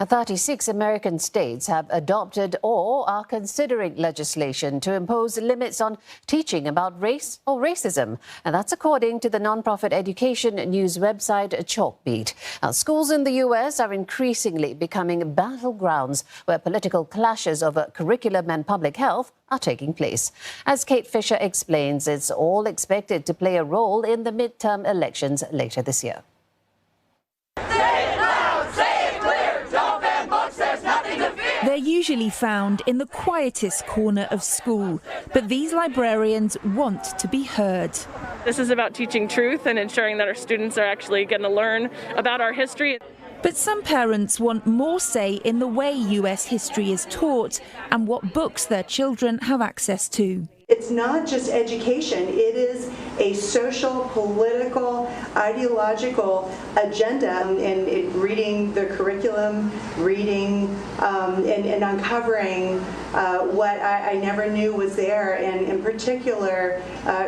36 American states have adopted or are considering legislation to impose limits on teaching about race or racism. And that's according to the nonprofit education news website Chalkbeat. Now, schools in the U.S. are increasingly becoming battlegrounds where political clashes over curriculum and public health are taking place. As Kate Fisher explains, it's all expected to play a role in the midterm elections later this year. They're usually found in the quietest corner of school, but these librarians want to be heard. This is about teaching truth and ensuring that our students are actually going to learn about our history. But some parents want more say in the way U.S. history is taught and what books their children have access to. It's not just education, it is a social, political, ideological agenda, and reading the curriculum, reading and uncovering what I never knew was there, and in particular,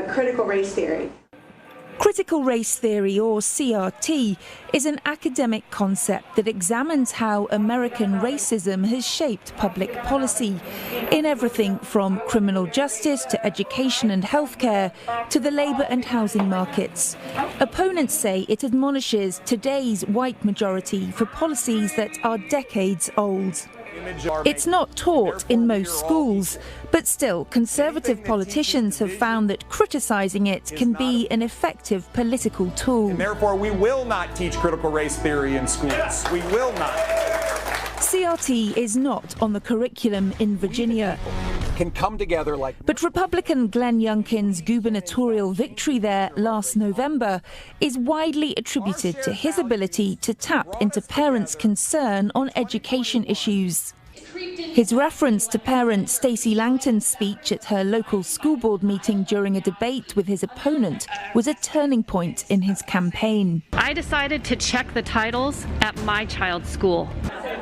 critical race theory. Critical race theory, or CRT, is an academic concept that examines how American racism has shaped public policy in everything from criminal justice to education and healthcare to the labour and housing markets. Opponents say it admonishes today's white majority for policies that are decades old. It's not taught in most schools, but still, conservative politicians have found that criticising it can be an effective political tool. And therefore, we will not teach critical race theory in schools. We will not. CRT is not on the curriculum in Virginia. Can come together like. But Republican Glenn Youngkin's gubernatorial victory there last November is widely attributed to his ability to tap into parents' concern on education issues. His reference to parent Stacey Langton's speech at her local school board meeting during a debate with his opponent was a turning point in his campaign. I decided to check the titles at my child's school.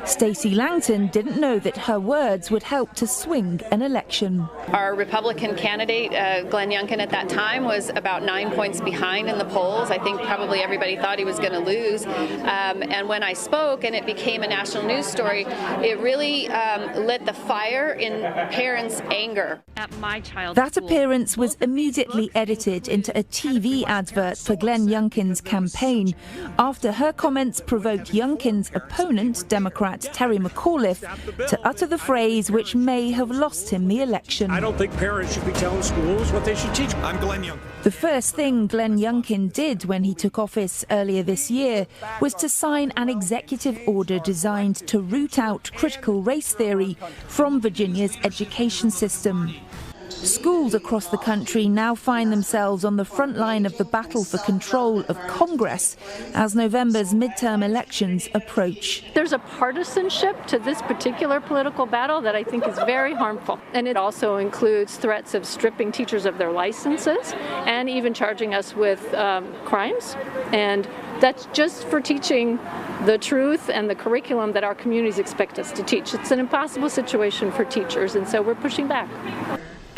Stacey Langton didn't know that her words would help to swing an election. Our Republican candidate, Glenn Youngkin, at that time was about 9 points behind in the polls. I think probably everybody thought he was going to lose. And when I spoke and it became a national news story, it really lit the fire in parents' anger. At my child's That school. appearance was immediately edited into a TV advert for Glenn Youngkin's campaign after her comments provoked Youngkin's opponent, Democrat Terry McAuliffe, to utter the phrase which may have lost him the election. I don't think parents should be telling schools what they should teach. I'm Glenn Youngkin. The first thing Glenn Youngkin did when he took office earlier this year was to sign an executive order designed to root out critical race theory from Virginia's education system. Schools across the country now find themselves on the front line of the battle for control of Congress as November's midterm elections approach. There's a partisanship to this particular political battle that I think is very harmful. And it also includes threats of stripping teachers of their licenses and even charging us with crimes. And that's just for teaching the truth and the curriculum that our communities expect us to teach. It's an impossible situation for teachers, and so we're pushing back.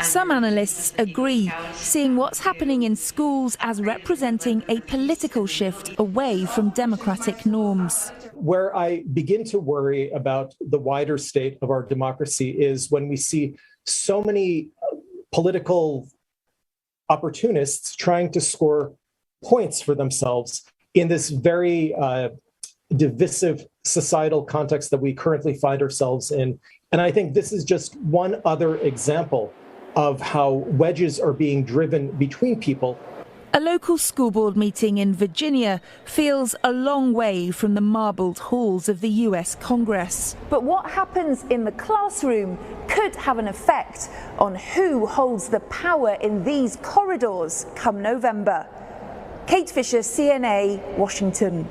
Some analysts agree, seeing what's happening in schools as representing a political shift away from democratic norms. Where I begin to worry about the wider state of our democracy is when we see so many political opportunists trying to score points for themselves in this very divisive societal context that we currently find ourselves in. And I think this is just one other example of how wedges are being driven between people. A local school board meeting in Virginia feels a long way from the marbled halls of the US Congress. But what happens in the classroom could have an effect on who holds the power in these corridors come November. Kate Fisher, CNA, Washington.